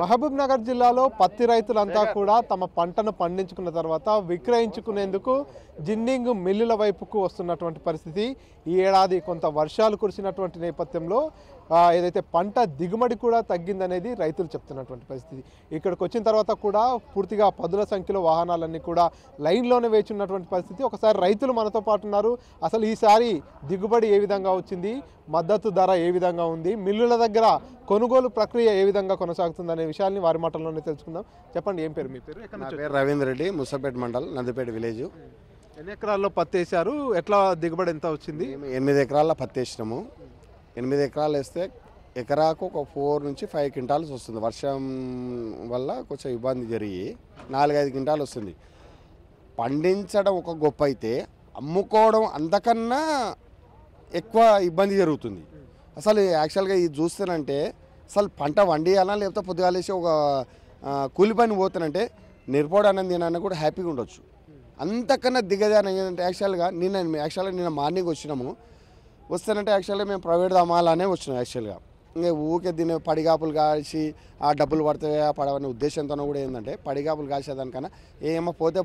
మహబూబ్నగర్ జిల్లాలో పత్తి రైతులంతా కూడా తమ పంటను పండించుకున్న తర్వాత విక్రయించుకునేందుకు జిన్నింగ్ మిల్లుల వైపుకు వస్తున్నటువంటి పరిస్థితి. ఈ ఏడాది కొంత వర్షాలు కురిసినటువంటి నేపథ్యంలో ఏదైతే పంట దిగుబడి కూడా తగ్గిందనేది రైతులు చెప్తున్నటువంటి పరిస్థితి. ఇక్కడికి వచ్చిన తర్వాత కూడా పూర్తిగా పదుల సంఖ్యలో వాహనాలన్నీ కూడా లైన్లోనే వేచి ఉన్నటువంటి పరిస్థితి. ఒకసారి రైతులు మనతో పాటు ఉన్నారు. అసలు ఈసారి దిగుబడి ఏ విధంగా వచ్చింది, మద్దతు ధర ఏ విధంగా ఉంది, మిల్లుల దగ్గర కొనుగోలు ప్రక్రియ ఏ విధంగా కొనసాగుతుంది అనే విషయాన్ని వారి మాటల్లోనే తెలుసుకుందాం. చెప్పండి, ఏం పేరు మీ పేరు? నా పేరు రవీంద్ర రెడ్డి, ముసాపేట మండల్, నందిపేట విలేజ్. ఎన్ని ఎకరాల్లో పత్తి వేశారు? ఎట్లా దిగుబడి ఎంత వచ్చింది? 8 ఎకరాల పత్తి వేసినాము. 8 ఎకరాలు వేస్తే ఎకరాకు ఒక 4 నుంచి 5 క్వింటాల్స్ వస్తుంది. వర్షం వల్ల కొంచెం ఇబ్బంది జరిగి 4-5 క్వింటాలు వస్తుంది. పండించడం ఒక గొప్ప అయితే అమ్ముకోవడం అంతకన్నా ఎక్కువ ఇబ్బంది జరుగుతుంది. అసలు యాక్చువల్గా ఇది చూస్తేనంటే అసలు పంట వండియాలా లేకపోతే పొద్దుగాలేసి ఒక కూలి పని పోతానంటే నిరుపోవడానికి తినన్నా కూడా హ్యాపీగా ఉండొచ్చు. అంతకన్నా దిగజానం ఏంటంటే నిన్న మార్నింగ్ వచ్చినాము. వస్తానంటే యాక్చువల్గా మేము ప్రైవేట్ అమ్మాలనే వచ్చినాం. యాక్చువల్గా ఇంకా ఊకే దీన్ని పడిగాపులు కాల్చి ఆ డబ్బులు పడతాయా పడవనే ఉద్దేశంతో కూడా ఏంటంటే పడిగాపులు కాల్చేదానికన్నా ఏమో పోతే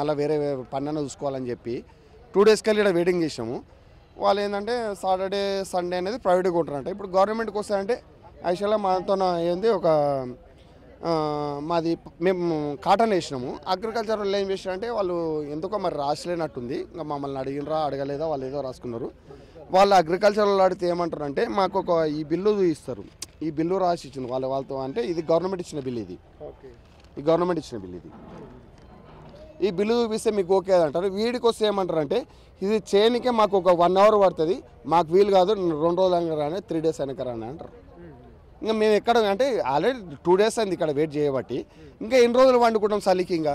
మళ్ళీ వేరే పన్నెండు చూసుకోవాలని చెప్పి 2 డేస్కి వెళ్ళి ఇక్కడ వెయిటింగ్ చేసినాము. వాళ్ళు ఏంటంటే సాటర్డే సండే అనేది ప్రైవేట్గా కొంటారంట. ఇప్పుడు గవర్నమెంట్కి వస్తాయంటే యాక్చువల్గా మనతో ఏంది ఒక మాది మేము కాటన్ వేసినాము. అగ్రికల్చర్ వాళ్ళు ఏం చేసినారంటే వాళ్ళు ఎందుకో మరి రాసలేనట్టుంది. ఇంకా మమ్మల్ని అడిగినరా అడగలేదా వాళ్ళు ఏదో రాసుకున్నారు. వాళ్ళు అగ్రికల్చర్ వాళ్ళు అడిగితే ఏమంటారు అంటే మాకు ఒక ఈ బిల్లు ఇస్తారు, ఈ బిల్లు రాసి ఇచ్చింది వాళ్ళతో. అంటే ఇది గవర్నమెంట్ ఇచ్చిన బిల్లు, ఈ గవర్నమెంట్ ఇచ్చిన బిల్లు ఇది. ఈ బిల్లు చూపిస్తే మీకు ఓకే అంటారు. వీడికి వస్తే ఏమంటారంటే ఇది చేయనికే మాకు ఒక 1 అవర్ పడుతుంది, మాకు వీలు కాదు, 2 రోజులు అయినా రాని 3 డేస్ అయినా రాని అంటారు. ఇంకా మేము ఎక్కడ అంటే ఆల్రెడీ 2 డేస్ అయింది ఇక్కడ వెయిట్ చేయబట్టి ఇంకా ఎన్ని రోజులు వండుకుంటాం చలికి. ఇంకా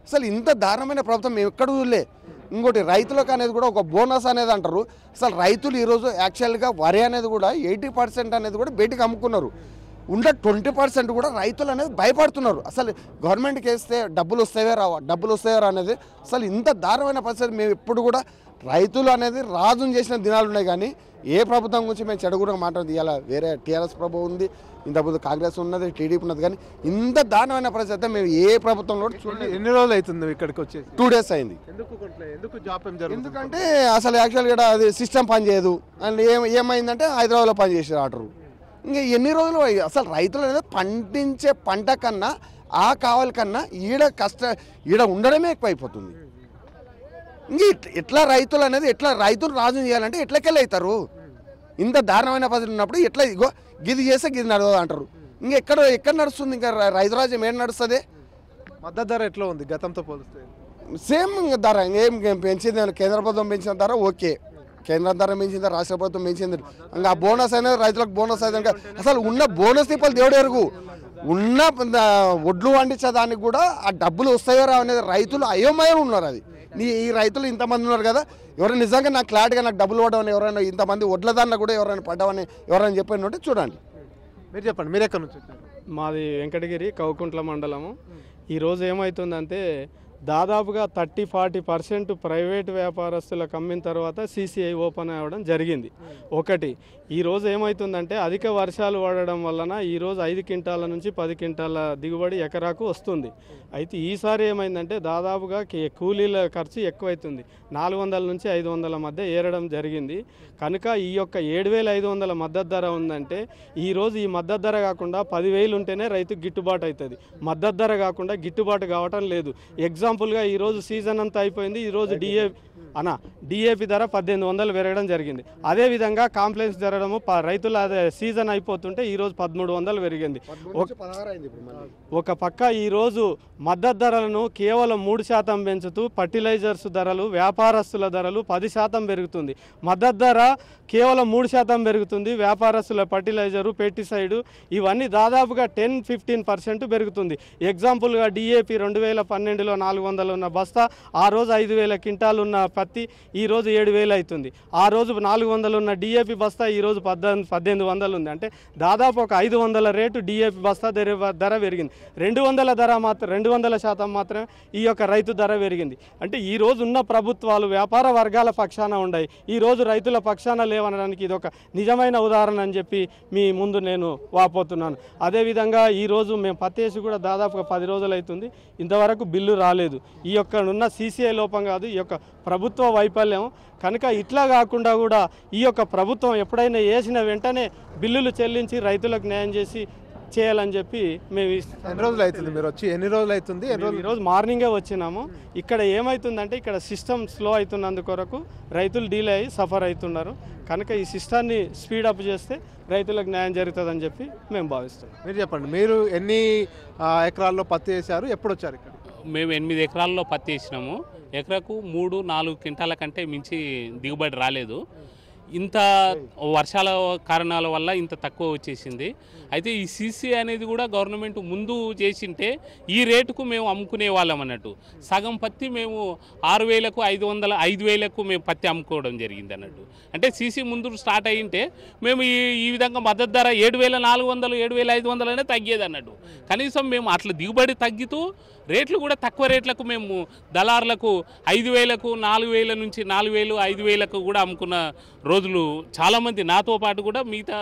అసలు ఇంత దారుణమైన ప్రభుత్వం మేము ఎక్కడ చూడలే. ఇంకోటి రైతులకు అనేది కూడా ఒక బోనస్ అనేది అంటారు. అసలు రైతులు ఈరోజు యాక్చువల్గా వరి అనేది కూడా 80% అనేది కూడా బయటికి అమ్ముకున్నారు. 20% కూడా రైతులు అనేది భయపడుతున్నారు. అసలు గవర్నమెంట్కి వేస్తే డబ్బులు వస్తాయో రావా అనేది అసలు ఇంత దారుణమైన పరిస్థితి. మేము ఎప్పుడు కూడా రైతులు అనేది రాజుని చేసిన దినాలు ఉన్నాయి, కానీ ఏ ప్రభుత్వం గురించి మేము చెడుగుగా మాట్లాడుతుంది. ఇలా వేరే టీఆర్ఎస్ ప్రభుత్వం ఉంది, ఇంతకుముందు కాంగ్రెస్ ఉన్నది, టీడీపీ ఉన్నది, కానీ ఇంత దారుణమైన పరిస్థితి మేము ఏ ప్రభుత్వంలో చూడలేదు. ఎన్ని రోజులు అవుతుంది ఇక్కడికి వచ్చి? 2 డేస్ అయింది. ఎందుకంటే అసలు యాక్చువల్గా అది సిస్టమ్ పని చేయదు. అండ్ ఏమైందంటే హైదరాబాద్లో పని చేసారు ఆర్డరు. ఇంకా ఎన్ని రోజులు అసలు రైతులు అనేది పండించే పంట కన్నా ఆ కావాలి కన్నా ఈడ ఉండడమే ఎక్కువైపోతుంది. ఇంక ఎట్లా రైతులు అనేది రైతులు రాజు చేయాలంటే ఎట్లకెళ్ళి అవుతారు? ఇంత దారుణమైన పరిస్థితి ఉన్నప్పుడు ఎట్లా ఇగో గిది చేస్తే గిది నడవదు అంటారు. ఇంకా ఎక్కడ నడుస్తుంది? ఇంకా రైతు రాజ్యం ఏం నడుస్తుంది? మద్దతు ధర ఎట్లా ఉంది గతంతో పోలిస్తే? సేమ్ ధర ఏం పెంచింది. కేంద్ర ప్రభుత్వం పెంచిన ధర ఓకే, కేంద్ర ధర పెంచింది, రాష్ట్ర ప్రభుత్వం పెంచింది. ఇంకా బోనస్ అనేది రైతులకు బోనస్ అయితే అసలు ఉన్న బోనస్ తిప్పలు దేవుడు ఎరుగు. ఉన్న ఒడ్లు పండించే దానికి కూడా ఆ డబ్బులు వస్తాయో రా అనేది రైతులు అయోమయం ఉన్నారు. అది ఈ రైతులు ఇంతమంది ఉన్నారు కదా, ఎవరైనా నిజంగా నాకు క్లారిటీగా నాకు డబ్బులు పడ్డామని ఎవరైనా ఇంతమంది ఒడ్ల దాంట్లో కూడా ఎవరైనా పడ్డామని ఎవరైనా చెప్పినట్టు చూడండి. మీరు చెప్పండి, మీరు ఎక్కడి నుంచి? మాది వెంకటగిరి, కౌకుంట్ల మండలము. ఈరోజు ఏమవుతుందంటే దాదాపుగా 30-40% ప్రైవేటు వ్యాపారస్తులకు అమ్మిన తర్వాత CCI ఓపెన్ అవ్వడం జరిగింది. ఒకటి ఈరోజు ఏమవుతుందంటే అధిక వర్షాలు పడడం వలన ఈరోజు 5 క్వింటాల నుంచి 10 క్వింటాల దిగుబడి ఎకరాకు వస్తుంది. అయితే ఈసారి ఏమైందంటే దాదాపుగా కూలీల ఖర్చు ఎక్కువైతుంది. 400 నుంచి 500 మధ్య ఏరడం జరిగింది. కనుక ఈ యొక్క 7,500 మద్దతు ధర ఉందంటే ఈరోజు ఈ మద్దతు ధర కాకుండా 10,000 ఉంటేనే రైతుకు గిట్టుబాటు అవుతుంది. మద్దతు ధర కాకుండా గిట్టుబాటు కావటం లేదు. ఎగ్జాంపుల్గా ఈరోజు సీజన్ అంతా అయిపోయింది. ఈరోజు డిఏపి ధర 1,800 పెరగడం జరిగింది. అదేవిధంగా కాంప్లెక్స్ జరగడము రైతుల సీజన్ అయిపోతుంటే ఈరోజు 1,300 పెరిగింది. ఒక పక్క ఈరోజు మద్దతు ధరలను కేవలం 3% పెంచుతూ ఫర్టిలైజర్స్ ధరలు, వ్యాపారస్తుల ధరలు 10% పెరుగుతుంది. మద్దతు ధర కేవలం 3% పెరుగుతుంది. వ్యాపారస్తుల ఫర్టిలైజరు, పెస్టిసైడ్ ఇవన్నీ దాదాపుగా 10-15% పెరుగుతుంది. ఎగ్జాంపుల్గా డిఏపి 2012లో 400 ఉన్న బస్తా ఆ రోజు 5,000 క్వింటాలు ఉన్న పత్తి ఈరోజు 7,000 అవుతుంది. ఆ రోజు 400 ఉన్న డిఏపి బస్తా ఈరోజు 1800 ఉంది. అంటే దాదాపు ఒక 500 రేటు డిఏపి బస్తా ధర పెరిగింది. 200% మాత్రమే ఈ యొక్క రైతు ధర పెరిగింది. అంటే ఈ రోజు ఉన్న ప్రభుత్వాలు వ్యాపార వర్గాల పక్షాన ఉన్నాయి, ఈ రోజు రైతుల పక్షాన లేవనడానికి ఇది ఒక నిజమైన ఉదాహరణ అని చెప్పి మీ ముందు నేను వాపోతున్నాను. అదేవిధంగా ఈరోజు మేము పత్తి వేసి కూడా దాదాపుగా 10 రోజులు అవుతుంది, ఇంతవరకు బిల్లు రాలేదు. ఈ యొక్క ఉన్న సీసీఐ లోపం కాదు, ఈ యొక్క ప్రభుత్వ వైఫల్యం. కనుక ఇట్లా కాకుండా కూడా ఈ యొక్క ప్రభుత్వం ఎప్పుడైనా వేసిన వెంటనే బిల్లులు చెల్లించి రైతులకు న్యాయం చేయాలని చెప్పి మేము ఎన్ని రోజులు అవుతుంది మీరు వచ్చి? ఎన్ని రోజులు అవుతుంది? ఈరోజు మార్నింగే వచ్చినాము. ఇక్కడ ఏమవుతుందంటే ఇక్కడ సిస్టమ్ స్లో అవుతున్నందుకొరకు రైతులు డీలే అయ్యి సఫర్ అవుతున్నారు. కనుక ఈ సిస్టాన్ని స్పీడప్ చేస్తే రైతులకు న్యాయం జరుగుతుందని చెప్పి మేము భావిస్తున్నాం. మీరు చెప్పండి, మీరు ఎన్ని ఎకరాల్లో పత్తి వేశారు, ఎప్పుడు వచ్చారు ఇక్కడ? మేము 8 ఎకరాల్లో పత్తి వేసినాము. ఎకరకు 3-4 క్వింటాల కంటే మించి దిగుబడి రాలేదు. ఇంత వర్షాల కారణాల వల్ల ఇంత తక్కువ వచ్చేసింది. అయితే ఈ సీసీ అనేది కూడా గవర్నమెంట్ ముందు చేసింటే ఈ రేటుకు మేము అమ్ముకునే వాళ్ళం అన్నట్టు. సగం పత్తి మేము 6,000కు 5,000కు మేము పత్తి అమ్ముకోవడం జరిగింది అన్నట్టు. అంటే సీసీ ముందు స్టార్ట్ అయ్యింటే మేము ఈ విధంగా మద్దతు ధర 7,400, 7,500 అనే తగ్గేది అన్నట్టు. కనీసం మేము అట్లా దిగుబడి తగ్గుతూ రేట్లు కూడా తక్కువ రేట్లకు మేము దళారులకు 5,000కు 4,000 నుంచి 4,000, 5,000కు కూడా అమ్ముకున్న రోజులు చాలామంది, నాతో పాటు కూడా మిగతా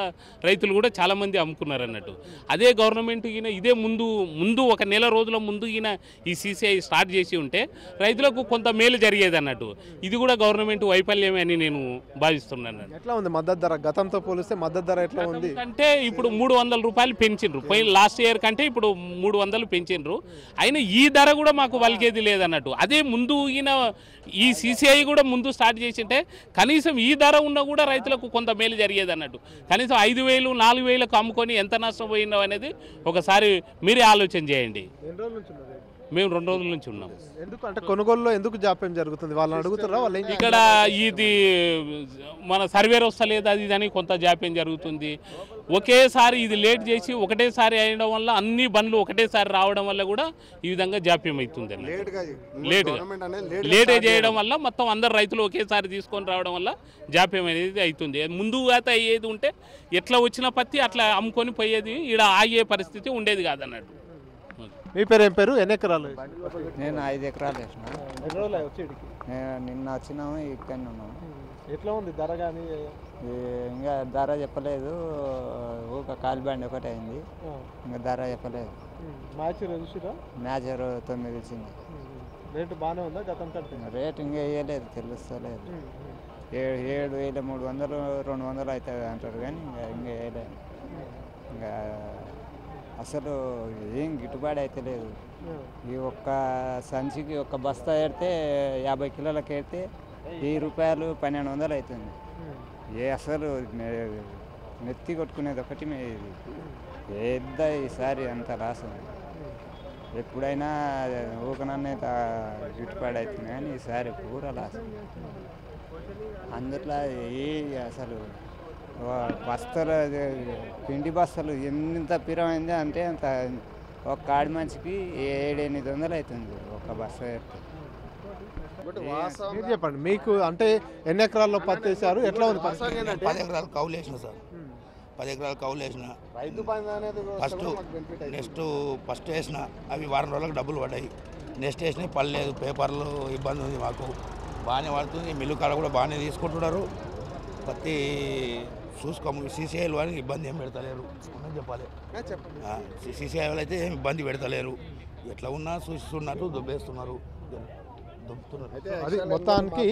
రైతులు కూడా చాలామంది అమ్ముకున్నారు అన్నట్టు. అదే గవర్నమెంట్ ఈయన ఇదే ముందు ఒక నెల రోజుల ముందు ఈయన ఈ సీసీఐ స్టార్ట్ చేసి ఉంటే రైతులకు కొంత మేలు జరిగేది అన్నట్టు. ఇది కూడా గవర్నమెంట్ వైఫల్యమే అని నేను భావిస్తున్నాను. ఎట్లా ఉంది మద్దతు ధర? గతంతో పోలిస్తే మద్దతు ధర ఎట్లా ఉంది? అంటే ఇప్పుడు 300 రూపాయలు పెంచిండ్రు. లాస్ట్ ఇయర్ కంటే ఇప్పుడు 300 పెంచిండ్రు. అయినా ఈ ధర కూడా మాకు వలిగేది లేదన్నట్టు. అదే ముందు ఈయన ఈ సీసీఐ కూడా ముందు స్టార్ట్ చేసింటే కనీసం ఈ ధర ఉన్నా కూడా రైతులకు కొంత మేలు జరిగేది అన్నట్టు. కనీసం 5,000, 4,000కు అమ్ముకొని ఎంత నష్టపోయిందో అనేది ఒకసారి మీరే ఆలోచన చేయండి. మేము 2 రోజుల నుంచి ఉన్నాం. ఎందుకు అంటే కొనుగోలులో ఎందుకు జాప్యం జరుగుతుంది? వాళ్ళని అడుగుతారా? వాళ్ళు ఇక్కడ ఇది మన సర్వేర్ వస్తలేదు, అది అని కొంత జాప్యం జరుగుతుంది. ఒకేసారి ఇది లేట్ చేసి ఒకటేసారి అయిన వల్ల అన్ని బండ్లు ఒకటేసారి రావడం వల్ల కూడా ఈ విధంగా జాప్యం అవుతుంది. లేట్ చేయడం వల్ల మొత్తం అందరు రైతులు ఒకేసారి తీసుకొని రావడం వల్ల జాప్యం అనేది అవుతుంది. ముందుగా అయ్యేది ఉంటే ఎట్లా వచ్చిన పత్తి అట్లా అమ్ముకొని పోయేది, ఇక్కడ ఆగే పరిస్థితి ఉండేది కాదన్నట్టు. మీ పేరు ఏం పేరు? ఎన్ని ఎకరాలు? నేను 5 ఎకరాలు వేసిన. ఎన్ని రోజులు వచ్చి? నిన్న వచ్చినాము, ఇక్కడనే ఉన్నాము. ఎట్లా ఉంది ధర? కానీ ఇంకా ధర చెప్పలేదు, ఒక కాలి బండి ఒకటి అయింది, ఇంకా ధర చెప్పలేదు. మ్యాచ్ చూసిరా? మ్యాచ్ 9 ఇచ్చింది. రేటు బాగానే ఉందా గతం కంటే? రేటు ఇంకా వేయలేదు, తెలుస్తలేదు. 7,300, 200 అవుతుంది అంటారు కానీ ఇంకా వేయలేదు. ఇంకా అసలు ఏం గిట్టుబాటు అయితే లేదు. ఈ ఒక్క సంచికి ఒక్క బస్తా ఏడితే 50 కిలోలకు ఏడితే 1000 రూపాయలు 1,200 అవుతుంది. అసలు నెత్తి కొట్టుకునేది ఒకటి పెద్ద ఈసారి అంత లాస్ ఉంది. ఎప్పుడైనా ఊకనన్నే గిట్టుబాటు అవుతుంది కానీ ఈసారి పూరా లాస్. అందుట్లో అసలు బస్తలు, పిండి బస్తలు ఎంత పిరమైంది అంటే అంత ఒక కాడి మనిషికి 700-800 అవుతుంది ఒక బస్తా వేస్తే. మీరు చెప్పండి, మీకు అంటే ఎన్ని ఎకరాల్లో పత్తి వేశారు, ఎట్లా ఉంది? 10 ఎకరాలు కౌలు వేసిన సార్. 10 ఎకరాలు కౌలు వేసిన. ఫస్ట్ వేసిన అవి వారం రోజులకు డబ్బులు పడ్డాయి. నెక్స్ట్ వేసినవి పడలేదు. పేపర్లు ఇబ్బంది ఉంది మాకు. బాగానే పడుతుంది. మిల్లు కాడ కూడా బాగానే తీసుకుంటున్నారు. పత్తి చూసుకోము. సీసీఐలు అని ఇబ్బంది ఏం పెడతలేరు చెప్పాలి. సీసీఐ వాళ్ళు అయితే ఏం ఇబ్బంది పెడతలేరు. ఎట్లా ఉన్నా చూస్తున్నట్టు దుబ్బేస్తున్నారు. అది మొత్తానికి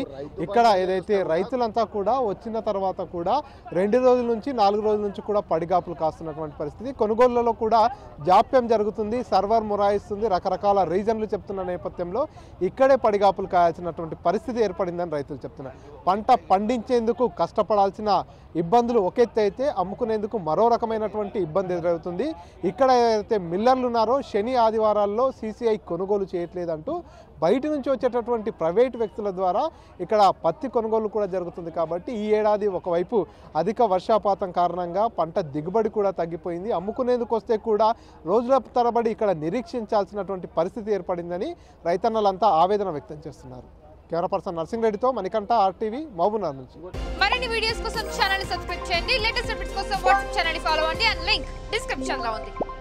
ఇక్కడ ఏదైతే రైతులంతా కూడా వచ్చిన తర్వాత కూడా 2 రోజుల నుంచి 4 రోజుల నుంచి కూడా పడిగాపులు కాస్తున్నటువంటి పరిస్థితి. కొనుగోళ్లలో కూడా జాప్యం జరుగుతుంది, సర్వర్ మొరాయిస్తుంది, రకరకాల రీజన్లు చెప్తున్న నేపథ్యంలో ఇక్కడే పడిగాపులు కాయాల్సినటువంటి పరిస్థితి ఏర్పడిందని రైతులు చెప్తున్నారు. పంట పండించేందుకు కష్టపడాల్సిన ఇబ్బందులు ఒక ఎత్తు అయితే అమ్ముకునేందుకు మరో రకమైనటువంటి ఇబ్బంది ఎదురవుతుంది. ఇక్కడ ఏదైతే మిల్లర్లు ఉన్నారో శని ఆదివారాల్లో సీసీఐ కొనుగోలు చేయట్లేదంటూ బయట నుంచి వచ్చేటటువంటి ప్రైవేటు వ్యక్తుల ద్వారా ఇక్కడ పత్తి కొనుగోలు కూడా జరుగుతుంది. కాబట్టి ఈ ఏడాది ఒకవైపు అధిక వర్షాపాతం కారణంగా పంట దిగుబడి కూడా తగ్గిపోయింది. అమ్ముకునేందుకు వస్తే కూడా రోజుల తరబడి ఇక్కడ నిరీక్షించాల్సినటువంటి పరిస్థితి ఏర్పడిందని రైతన్నలంతా ఆవేదన వ్యక్తం చేస్తున్నారు. కెమెరా పర్సన్ నర్సింగ్ రెడ్డితో మణికంఠ, RTV, మహబూబ్నగర్ నుంచి. మరిన్ని వీడియోస్ కోసం ఛానల్ ని సబ్స్క్రైబ్ చేయండి. లేటెస్ట్ అప్డేట్స్ కోసం వాట్సాప్ ఛానల్ ని ఫాలో అవ్వండి. అండ్ లింక్ డిస్క్రిప్షన్ లో ఉంది.